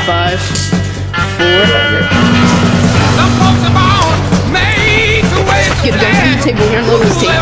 5, 4. Get to go to the table here and look at this table.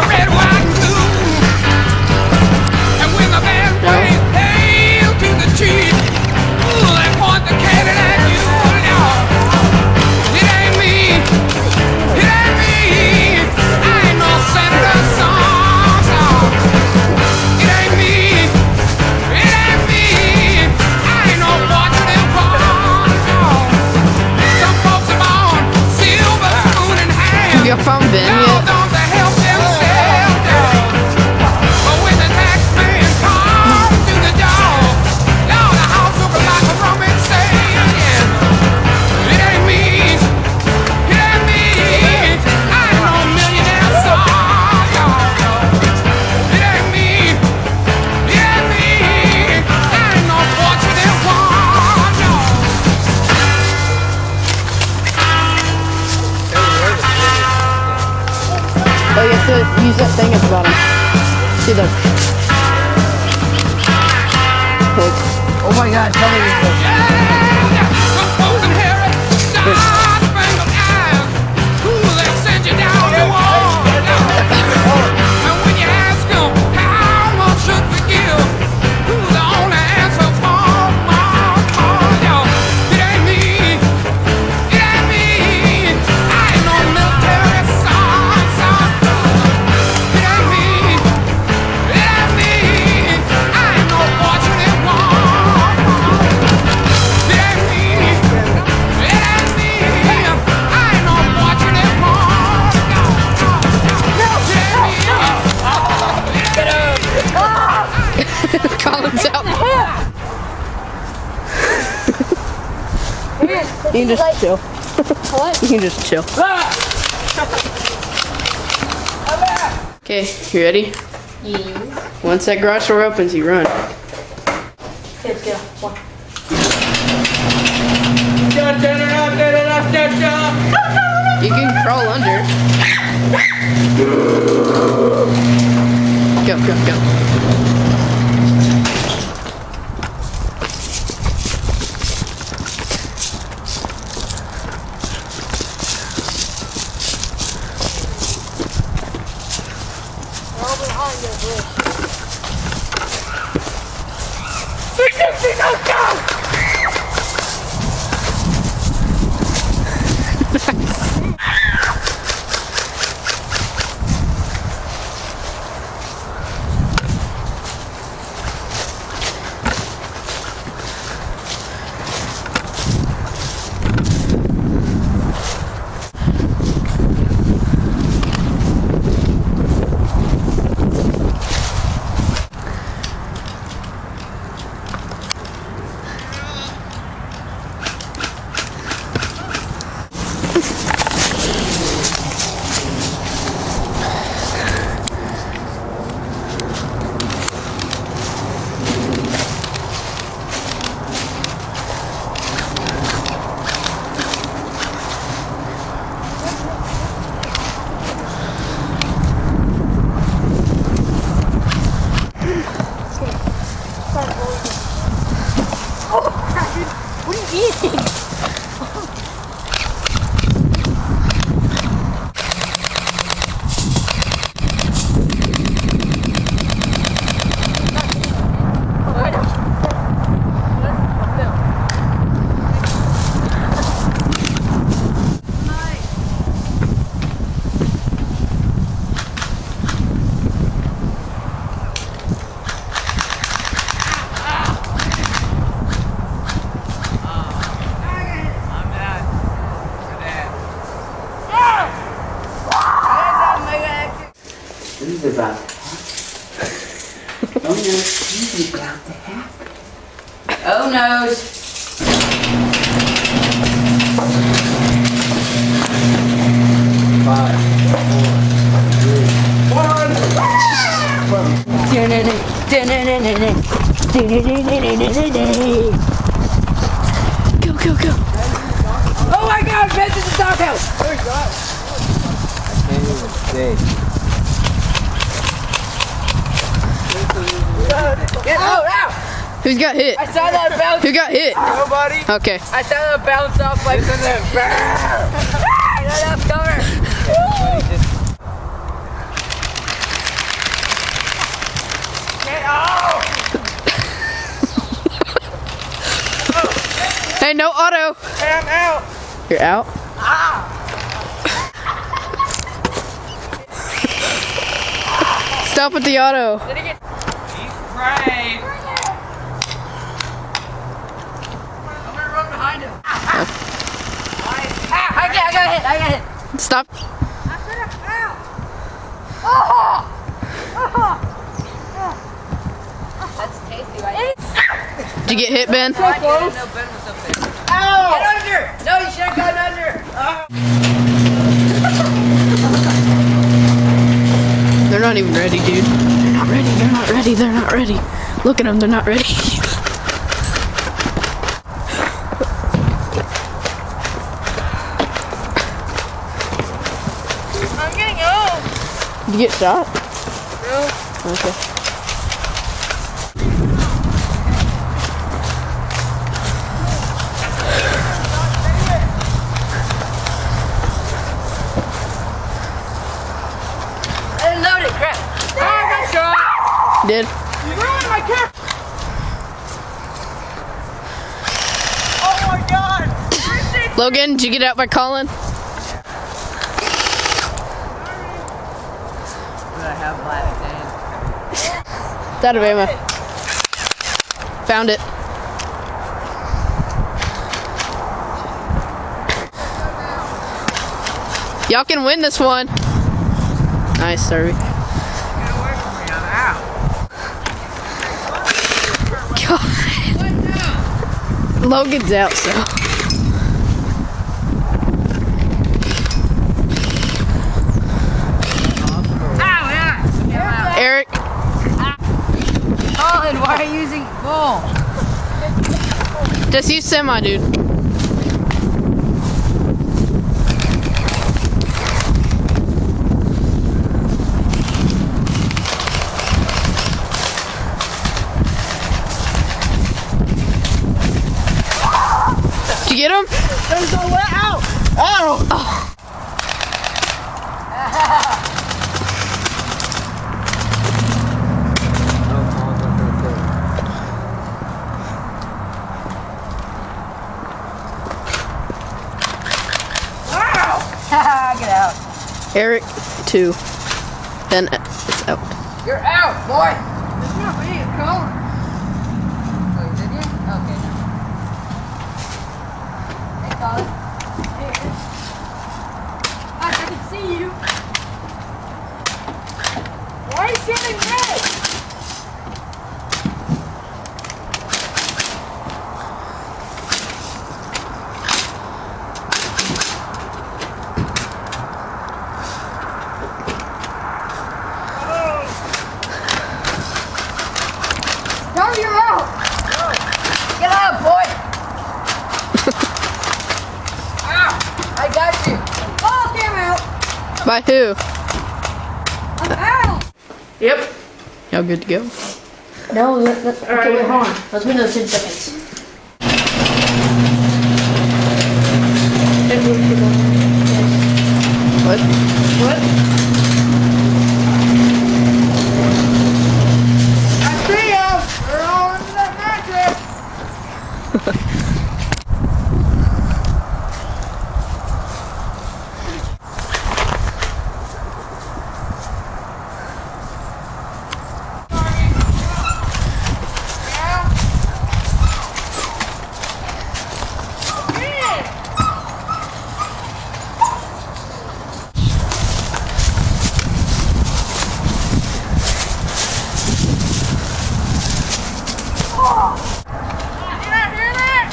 Have you found Ben yet? Oh, you have to use that thing at the bottom. See the hook. Oh my god, tell me this. Colin's out. You can just chill. What? You can just chill. Okay, you ready? Yeah. Once that garage door opens, you run. Let's go. One. You can crawl under. Go, go, go. What are you eating? This is about to happen. Oh no, this is about to happen. Oh no. 5, 4, 3, 1. Go, go, go. Oh my god, Ben's in the doghouse! Oh my god. I can't even see. Get out! Who's got hit? I saw that bounce. Who got hit? Nobody. Okay. I saw that bounce off like from the. That's cover. Hey, no auto. Hey, I'm out. You're out? Stop with the auto. Did he get? He's brave. I'm gonna run behind him. I got hit. Stop. That's tasty, right? Did you get hit, Ben? I didn't know Ben was up there. Ow! Get under! No, you should have gone under. They're not even ready, dude. They're not ready. They're not ready. They're not ready. Look at them. They're not ready. I'm getting home. Did you get shot? No. Okay. I didn't load it, crap. Oh, I got shot. Did? You ruined my car. Oh my god. Logan, did you get out by Colin? I have black sand. It's out of ammo. Found it. Y'all can win this one. Nice, Serby. Get away from me, I'm out. God. Logan's out, so. Ow, yeah. Eric, Colin, why are you using full? just use semi, dude. Did you get him? There's no way out. Ow! Get out. Eric, 2. Then it's out. You're out, boy. It's not me, it's Colin. Oh, did you? Okay. Hey, Colin. Hey, I can see you. Why are you shooting me? No, you're out! Get out, boy! Ow! I got you! Oh, okay, I'm out! By who? I'm out! Yep. Y'all good to go? No, okay, wait, hold on. Let's win those 10 seconds. What? What? I see you! We're all under that mattress! Did I hear that?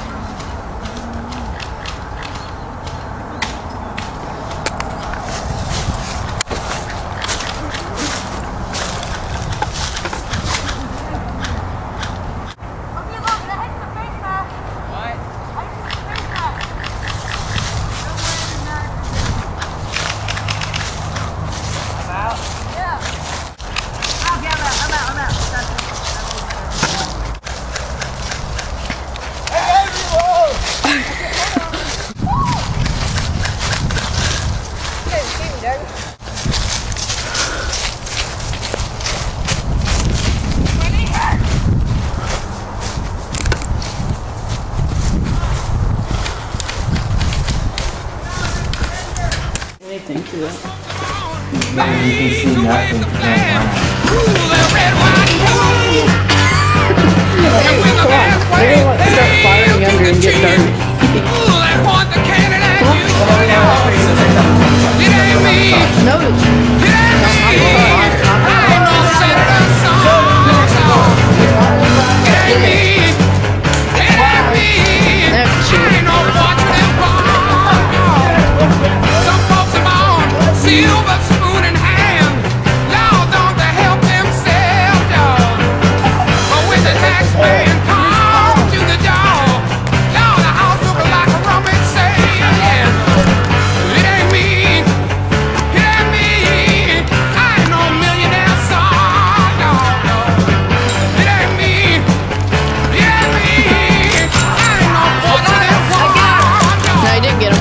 think of that. Maybe you can see nothing. You can't lie. They're gonna like, start firing under and get dark. No. Silver spoon in hand, Lord, don't they help themselves, dog? But when the taxman comes to the door, Lord, the house looking like a rummage sale. It ain't me, I ain't no millionaire son, no. It ain't me, I ain't no fortunate one, no. No, I didn't get him.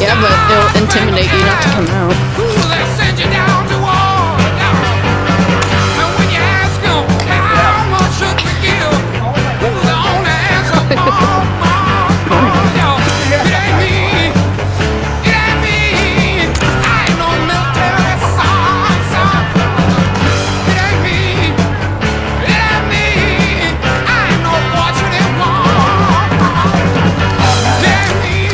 Yeah, but it'll intimidate you not to come out. They send you down to war. And when you ask them how much should we give, the only answer, more. It ain't me. I ain't no military son. It ain't me. I ain't no fortunate one. It ain't me.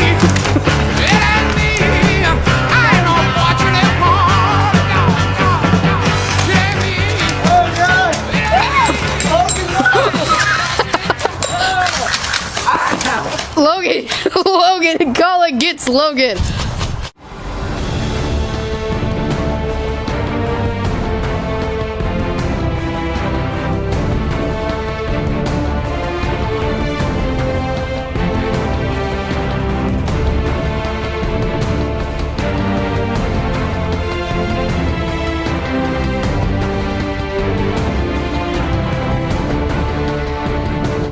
Logan! Logan! Gala gets Logan!